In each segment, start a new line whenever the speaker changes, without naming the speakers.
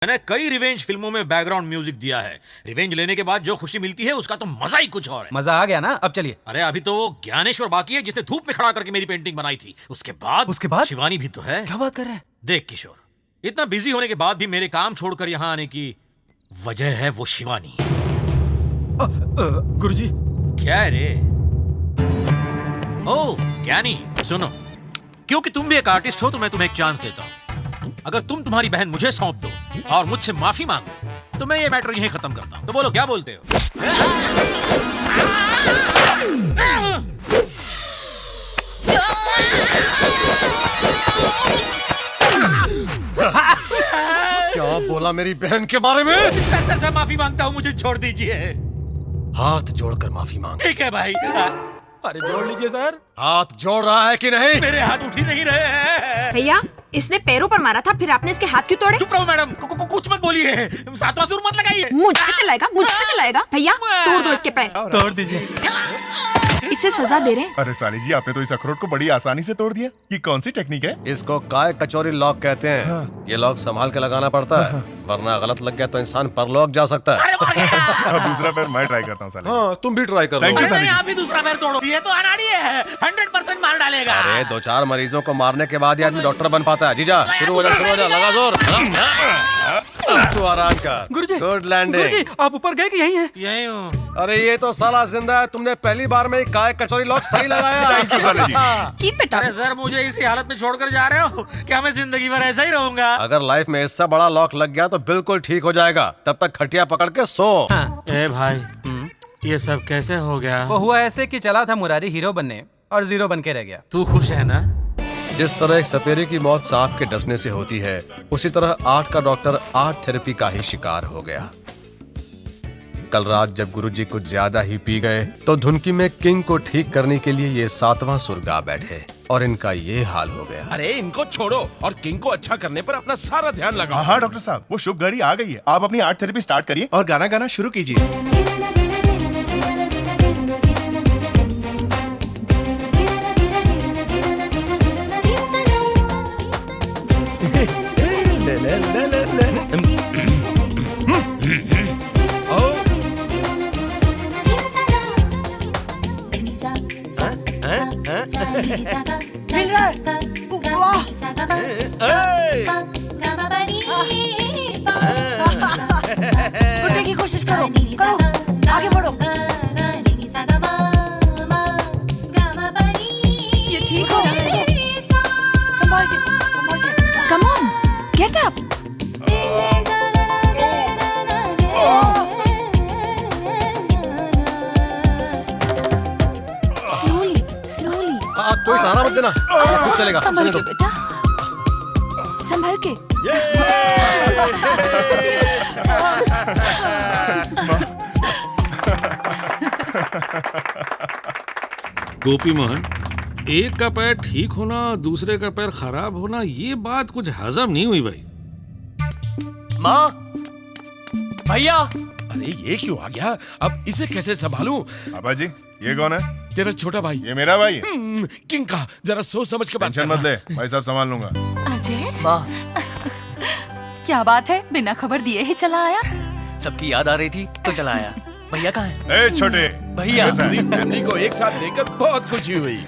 मैंने कई रिवेंज फिल्मों में बैकग्राउंड म्यूजिक दिया है। रिवेंज लेने के बाद जो खुशी मिलती है उसका तो मजा ही कुछ और है।
मजा आ गया ना? अब चलिए।
अरे अभी तो वो ज्ञानेश्वर बाकी है जिसने धूप में खड़ा करके मेरी पेंटिंग बनाई थी। उसके बाद शिवानी भी तो है।
क्या बात कर रहे हैं?
देख किशोर, इतना बिजी होने के बाद भी मेरे काम छोड़कर यहाँ आने की वजह है वो शिवानी।
गुरुजी।
क्या है रे? ओ ज्ञानी, सुनो, क्योंकि तुम भी एक आर्टिस्ट हो तो मैं तुम्हें एक चांस देता हूँ। अगर तुम तुम्हारी बहन मुझे सौंप दो और मुझसे माफी मांगो तो मैं ये मैटर यहीं खत्म करता हूँ। तो बोलो क्या बोलते हो?
क्या बोला मेरी बहन के बारे में?
सर माफी मांगता हूँ, मुझे छोड़ दीजिए।
हाथ जोड़कर माफी मांग।
ठीक है भाई।
अरे जोड़ लीजिए सर।
हाथ जोड़ रहा है कि नहीं?
मेरे हाथ उठ ही नहीं रहे हैं।
भैया, इसने पैरों पर मारा था, फिर आपने इसके हाथ क्यों तोड़े?
चुप रहो मैडम, कुछ मत बोलिए। सातवां सुर मत लगाइए।
मुझ पे चलाएगा। भैया तोड़ दो इसके पैर।
तोड़ दीजिए।
इसे सजा दे रहे हैं।
अरे साली जी, आपने तो इस अखरोट को बड़ी आसानी से तोड़ दिया। ये कौन सी टेक्निक है?
इसको काय कचौरी लॉक कहते हैं।
हाँ।
ये लॉक संभाल के लगाना पड़ता है, वरना गलत लग गया तो इंसान परलोक जा सकता है।
अब दूसरा पैर मैं ट्राई करता हूँ साले।
हाँ, तुम भी ट्राई कर लो।
Thank you, साली जी।
आप भी दूसरा पैर तोड़ो। ये तो अनाड़ी है, 100% मार डालेगा।
अरे 2-4 मरीजों को मारने के बाद ही आदमी डॉक्टर बन पाता है। जीजा शुरू हो जा, लगा जोर। तू आराम कर।
गुरुजी,
गुड लैंडिंग।
गुरुजी, आप ऊपर गए कि यहीं हैं?
यही हूँ।
अरे ये तो साला जिंदा है, तुमने पहली बार में ही काय कचौरी लॉक सही लगाया।
Thank you, साली जी।
कीप इट
अरे सर, मुझे इसी हालत में छोड़कर जा रहे हो क्या? मैं जिंदगी भर ऐसा ही रहूंगा?
अगर लाइफ में इससे बड़ा लॉक लग गया तो बिल्कुल ठीक हो जाएगा। तब तक खटिया पकड़ के सो।
ए भाई, ये सब कैसे हो गया?
वो हुआ ऐसे कि चला था मुरारी हीरो बनने और जीरो बन के रह गया।
तू खुश है ना?
जिस तरह एक सपेरे की मौत सांप के डसने से होती है, उसी तरह आर्ट का डॉक्टर आर्ट थेरेपी का ही शिकार हो गया। कल रात जब गुरुजी कुछ ज्यादा ही पी गए तो धुनकी में किंग को ठीक करने के लिए ये 7वां सुर गा बैठे और इनका ये हाल हो गया।
अरे इनको छोड़ो और किंग को अच्छा करने पर अपना सारा ध्यान लगाओ।
हाँ डॉक्टर साहब, वो शुभ घड़ी आ गई है। आप अपनी आर्ट थेरेपी स्टार्ट करिए और गाना गाना शुरू कीजिए।
मिल रहा है। वाह! उठने की कोशिश करो, आगे बढ़ो।
ये ठीक हो।
संभाल के।
Come on, get up. Slowly.
कोई सहारा मत देना, खुद चलेगा।
संभल
चलने
के
दो।
बेटा, संभल के।
गोपी मोहन, एक का पैर ठीक होना दूसरे का पैर खराब होना, ये बात कुछ हजम नहीं हुई भाई।
माँ, भैया।
अरे ये क्यों आ गया? अब इसे कैसे संभालूं?
पापा जी, ये कौन है?
तेरा छोटा भाई।
ये मेरा भाई है।
किंग का, जरा सोच समझ के बात
टेंशन
करना।
मत ले, भाई साहब संभाल लूंगा।
अजय,
माँ,
क्या बात है, बिना खबर दिए ही चला आया?
सबकी याद आ रही थी तो चला आया। भैया कहाँ है?
ए छोटे
भैया।
कैसा है?
पूरी फैमिली को एक साथ देखकर बहुत खुशी हुई।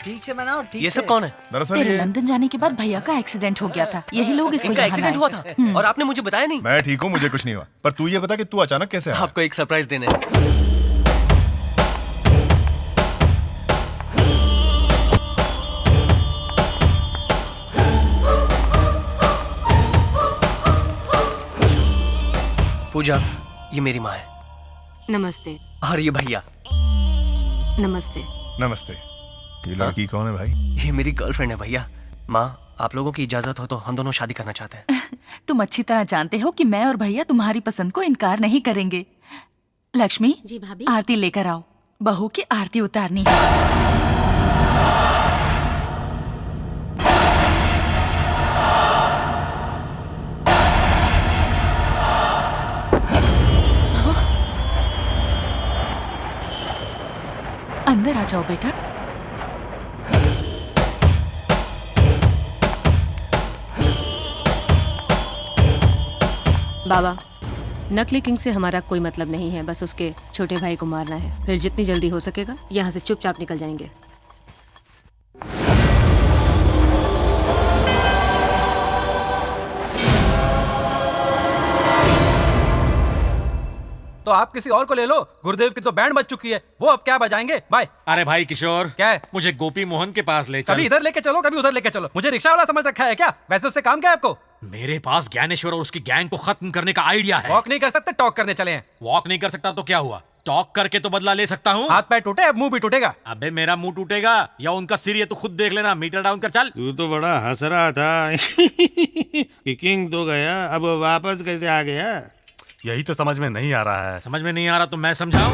ठीक से बनाओ, ठीक
ये सब
से।
कौन है?
दरअसल
तेरे
ये
लंदन जाने के बाद भैया का एक्सीडेंट हो गया था, यही लोग इसको
इनका
यहाँ
एक्सीडेंट
लाए।
हुआ था और आपने मुझे बताया नहीं।
मैं ठीक हूँ, मुझे कुछ नहीं हुआ। पर तू ये बता कि तू अचानक कैसे आया?
आपको एक सरप्राइज देने। पूजा, ये मेरी माँ है।
नमस्ते।
और ये भैया।
नमस्ते।
नमस्ते। ये लड़की कौन है भाई?
ये मेरी गर्लफ्रेंड है भैया। माँ, आप लोगों की इजाजत हो तो हम दोनों शादी करना चाहते हैं।
तुम अच्छी तरह जानते हो कि मैं और भैया तुम्हारी पसंद को इनकार नहीं करेंगे। लक्ष्मी
जी भाभी।
आरती लेकर आओ, बहू की आरती उतारनी है। अंदर आ जाओ बेटा।
बाबा, नकली किंग से हमारा कोई मतलब नहीं है, बस उसके छोटे भाई को मारना है। फिर जितनी जल्दी हो सकेगा यहाँ से चुपचाप निकल जाएंगे।
तो आप किसी और को ले लो, गुरुदेव की तो बैंड बज चुकी है, वो अब क्या बजाएंगे। बाय।
अरे भाई किशोर,
क्या है?
मुझे गोपी मोहन के पास ले चल।
कभी इधर लेके चलो, कभी उधर लेके चलो, मुझे रिक्शा वाला समझ रखा है क्या? वैसे उससे काम क्या है आपको?
मेरे पास ज्ञानेश्वर और उसकी गैंग को खत्म करने का आइडिया है।
वॉक नहीं कर सकते, टॉक करने चले हैं।
वॉक नहीं कर सकता तो क्या हुआ, टॉक करके तो बदला ले सकता हूँ।
हाथ पैर टूटे, अब मुंह भी टूटेगा।
अबे मेरा मुंह टूटेगा या उनका सिर, ये तो खुद देख लेना। मीटर डाउन कर चल।
तू तो बड़ा हंस रहा था कि किंग तो गया, अब वापस कैसे आ गया?
यही तो समझ में नहीं आ रहा है।
समझ में नहीं आ रहा तो मैं समझाऊं?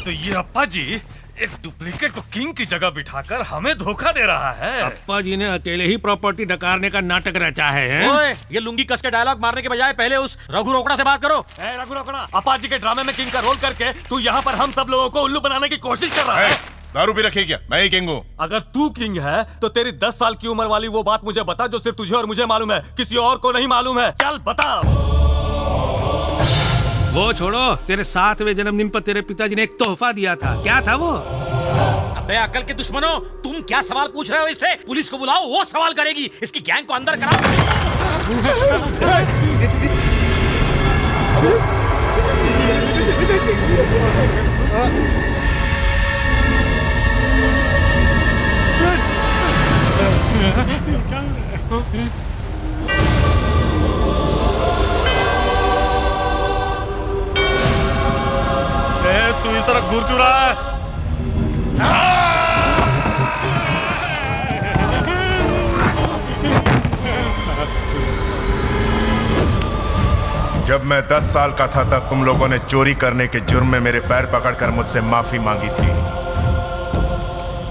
तो ये अप्पा जी एक डुप्लीकेट को किंग की जगह बिठाकर हमें धोखा दे रहा है।
अप्पा जी ने अकेले ही प्रॉपर्टी डकारने का नाटक रचा है।
ओए, ये लुंगी कस के डायलॉग मारने के बजाय पहले उस रघु रोकड़ा से बात करो।
ए रघु रोकड़ा, अप्पा जी के ड्रामे में किंग का रोल करके तू यहाँ पर हम सब लोगों को उल्लू बनाने की कोशिश कर रहा है।
दारू भी रखी क्या? मैं ही किंग हूँ।
अगर तू किंग है तो तेरी 10 साल की उम्र वाली वो बात मुझे बता जो सिर्फ तुझे और मुझे मालूम है, किसी और को नहीं मालूम है। चल बता।
वो छोड़ो, तेरे 7वें जन्मदिन पर तेरे पिताजी ने एक तोहफा दिया था, क्या था वो?
अबे अकल के दुश्मनों, तुम क्या सवाल पूछ रहे हो इससे? पुलिस को बुलाओ, वो सवाल करेगी। इसकी गैंग को अंदर कराओ।
तू इस तरह घूर क्यों रहा है?
जब मैं 10 साल का था तब तुम लोगों ने चोरी करने के जुर्म में मेरे पैर पकड़कर मुझसे माफी मांगी थी।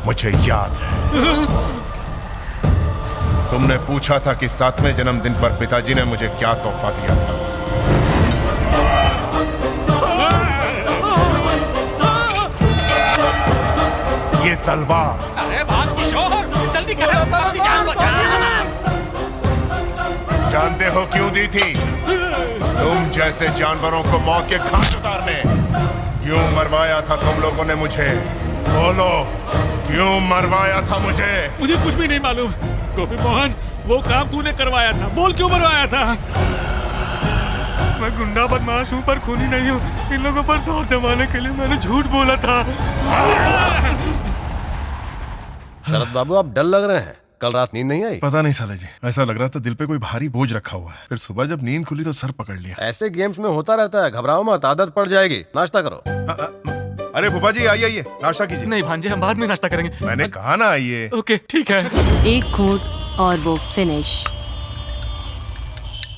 मुझे याद है। तुमने पूछा था कि 7वें जन्मदिन पर पिताजी ने मुझे क्या तोहफा दिया था। ये तलवार।
अरे भाग किशोर, जल्दी करो, जल्दी जान बचा।
जानते हो क्यों दी थी? तुम जैसे जानवरों को मौत के घाट उतारने। क्यों मरवाया था तुम लोगों ने मुझे? बोलो, क्यों मरवाया था मुझे?
मुझे कुछ भी नहीं मालूम। गोपी मोहन, वो काम तूने करवाया था, बोल क्यों मरवाया था?
मैं गुंडा बदमाश हूँ पर खूनी नहीं हूँ। इन लोगों पर दौर जमाने के लिए मैंने झूठ बोला था।
शरद बाबू, आप डल लग रहे हैं। कल रात नींद नहीं आई?
पता नहीं साले जी, ऐसा लग रहा था दिल पे कोई भारी बोझ रखा हुआ है। फिर सुबह जब नींद खुली तो सर पकड़ लिया।
ऐसे गेम्स में होता रहता है, घबराओ मत, आदत पड़ जाएगी। नाश्ता करो।
अरे फूफा जी, आइए आइए, नाश्ता कीजिए।
नहीं भांजे, हम बाद में नाश्ता करेंगे।
मैंने कहा ना आइए।
ओके ठीक है।
एक घूंट और वो फिनिश।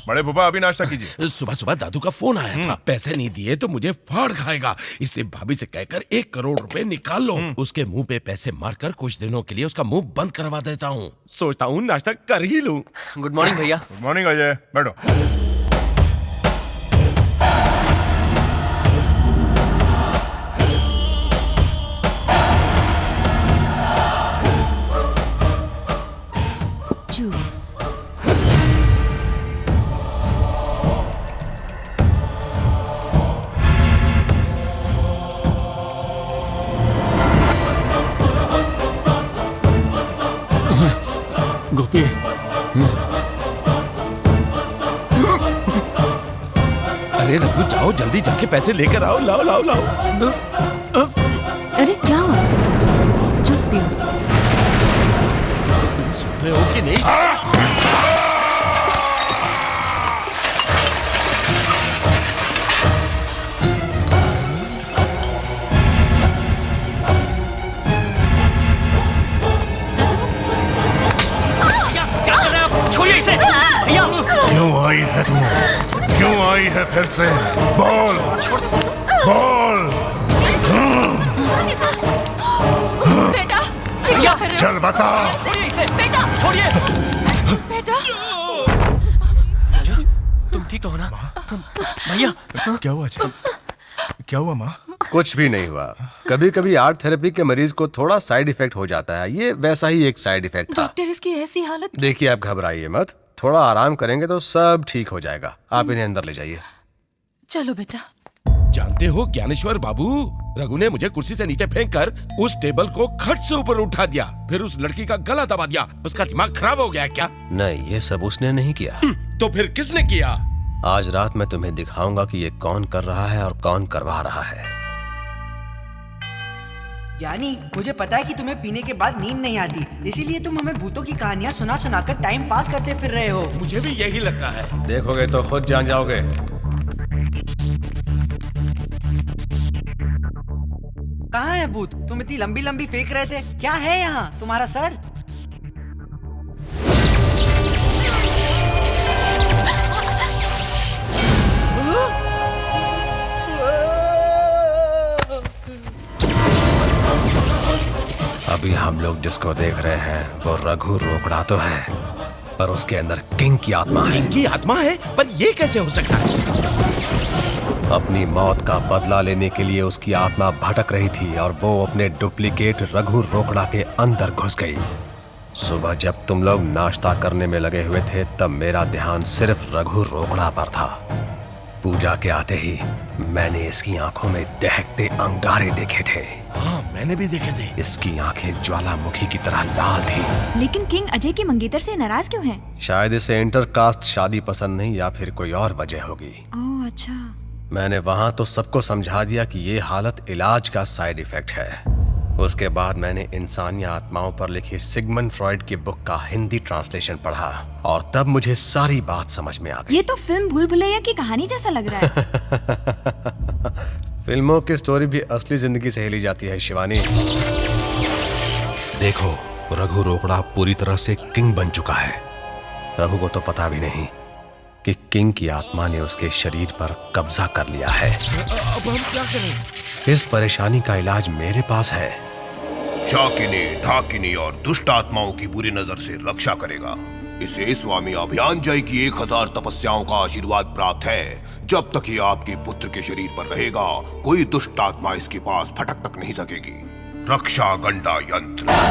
बड़े फूफा, अभी नाश्ता कीजिए।
सुबह सुबह दादू का फोन आया था, पैसे नहीं दिए तो मुझे फाड़ खाएगा, इसलिए भाभी से कहकर 1 करोड़ रुपए निकाल लो। उसके मुंह पे पैसे मारकर कुछ दिनों के लिए उसका मुंह बंद करवा देता हूँ। सोचता हूँ नाश्ता कर ही लूं।
गुड मॉर्निंग भैया।
गुड मॉर्निंग अजय, बैठो।
जूस।
गोपी,
अरे रघु, जाओ जल्दी जाके पैसे लेकर आओ। लाओ लाओ लाओ।
अरे क्या हुआ? जूस पियो।
तुम सुन रहे हो कि नहीं?
क्यों आई है तू? क्यों आई है फिर से? बोल बोल।
बेटा,
चल बता।
छोड़िए इसे। बेटा छोड़िए। बेटा,
तुम ठीक तो हो ना? भैया
क्या हुआ? क्या हुआ माँ?
कुछ भी नहीं हुआ। कभी कभी आर्ट थेरेपी के मरीज को थोड़ा साइड इफेक्ट हो जाता है, ये वैसा ही एक साइड इफेक्ट था।
डॉक्टर इसकी ऐसी हालत।
देखिए आप घबराइए मत, थोड़ा आराम करेंगे तो सब ठीक हो जाएगा। आप इन्हें अंदर ले जाइए।
चलो बेटा।
जानते हो ज्ञानेश्वर बाबू, रघु ने मुझे कुर्सी से नीचे फेंक कर उस टेबल को खट से ऊपर उठा दिया, फिर उस लड़की का गला दबा दिया। उसका दिमाग खराब हो गया क्या?
नहीं, ये सब उसने नहीं किया।
तो फिर किसने किया?
आज रात मैं तुम्हें दिखाऊंगा कि ये कौन कर रहा है और कौन करवा रहा है।
यानी मुझे पता है कि तुम्हें पीने के बाद नींद नहीं आती, इसीलिए तुम हमें भूतों की कहानियाँ सुना सुनाकर टाइम पास करते फिर रहे हो।
मुझे भी यही लगता है।
देखोगे तो खुद जान जाओगे।
कहाँ है भूत? तुम इतनी लंबी लंबी फेंक रहे थे, क्या है यहाँ? तुम्हारा सर?
अभी हम लोग जिसको देख रहे हैं वो रघु रोकड़ा तो है, पर उसके अंदर किंग की आत्मा है।
किंग की आत्मा है? पर ये कैसे हो सकता है?
अपनी मौत का बदला लेने के लिए उसकी आत्मा भटक रही थी और वो अपने डुप्लीकेट रघु रोकड़ा के अंदर घुस गई। सुबह जब तुम लोग नाश्ता करने में लगे हुए थे तब मेरा ध्यान सिर्फ रघु रोकड़ा पर था। पूजा के आते ही मैंने इसकी आंखों में दहकते अंगारे देखे थे।
हाँ, मैंने भी देखे थे।
इसकी आंखें ज्वालामुखी की तरह लाल थी।
लेकिन किंग अजय की मंगेतर से नाराज क्यों है?
शायद इसे इंटरकास्ट शादी पसंद नहीं या फिर कोई और वजह होगी।
ओह अच्छा।
मैंने वहां तो सबको समझा दिया कि ये हालत इलाज का साइड इफेक्ट है। उसके बाद मैंने इंसानी आत्माओं पर लिखी सिगमंड फ्रॉइड की बुक का हिंदी ट्रांसलेशन पढ़ा और तब मुझे सारी बात समझ में आ गई।
ये तो फिल्म भूल भुलैया की कहानी जैसा लग रहा है।
फिल्मों की स्टोरी भी असली जिंदगी से ही ली जाती है शिवानी। देखो, रघु रोकड़ा पूरी तरह से किंग बन चुका है। रघु को तो पता भी नहीं कि किंग की आत्मा ने उसके शरीर पर कब्जा कर लिया है।
अब हम क्या करें?
इस परेशानी का इलाज मेरे पास है।
शाकिनी, ढाकिनी और दुष्ट आत्माओं की बुरी नजर से रक्षा करेगा। इसे स्वामी अभियान जय की 1000 तपस्याओं का आशीर्वाद प्राप्त है। जब तक ये आपके पुत्र के शरीर पर रहेगा, कोई दुष्ट आत्मा इसके पास फटक तक नहीं सकेगी। रक्षा गंडा यंत्र।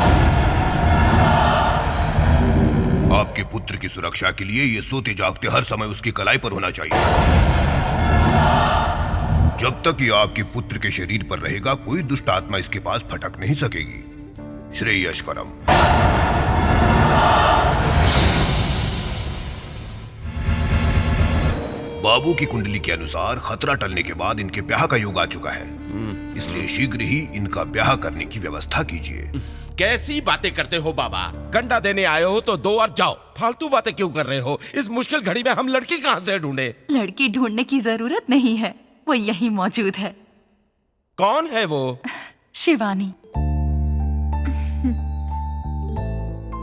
आपके पुत्र की सुरक्षा के लिए ये सोते जागते हर समय उसकी कलाई पर होना चाहिए। जब तक ये आपके पुत्र के शरीर पर रहेगा, कोई दुष्ट आत्मा इसके पास फटक नहीं सकेगी। श्रेयस्करम। बाबू की कुंडली के अनुसार खतरा टलने के बाद इनके ब्याह का योग आ चुका है, इसलिए शीघ्र ही इनका ब्याह करने की व्यवस्था कीजिए।
कैसी बातें करते हो बाबा? गंडा देने आए हो तो दो और जाओ। फालतू बातें क्यों कर रहे हो? इस मुश्किल घड़ी में हम लड़की कहाँ से ढूंढे?
लड़की ढूंढने की जरूरत नहीं है, वो यहीं मौजूद है।
कौन है वो?
शिवानी।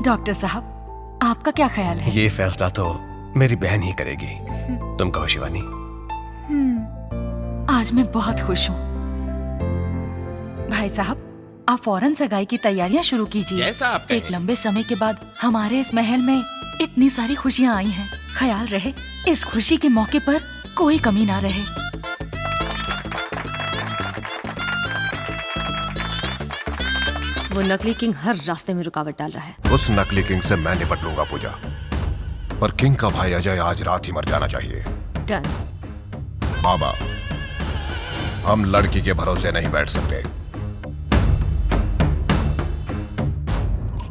डॉक्टर साहब, आपका क्या ख्याल है?
ये फैसला तो मेरी बहन ही करेगी। तुम कहो शिवानी।
आज मैं बहुत खुश हूँ। भाई साहब, आप फौरन सगाई की तैयारियां शुरू कीजिए।
जैसा आप कहें।
एक लंबे समय के बाद हमारे इस महल में इतनी सारी खुशियां आई हैं। ख्याल रहे इस खुशी के मौके पर कोई कमी ना रहे।
वो नकली किंग हर रास्ते में रुकावट डाल रहा है।
उस नकली किंग से मैं निपट लूंगा पूजा, पर किंग का भाई अजय आज रात ही मर जाना चाहिए।
डन।
बाबा, हम लड़की के भरोसे नहीं बैठ सकते।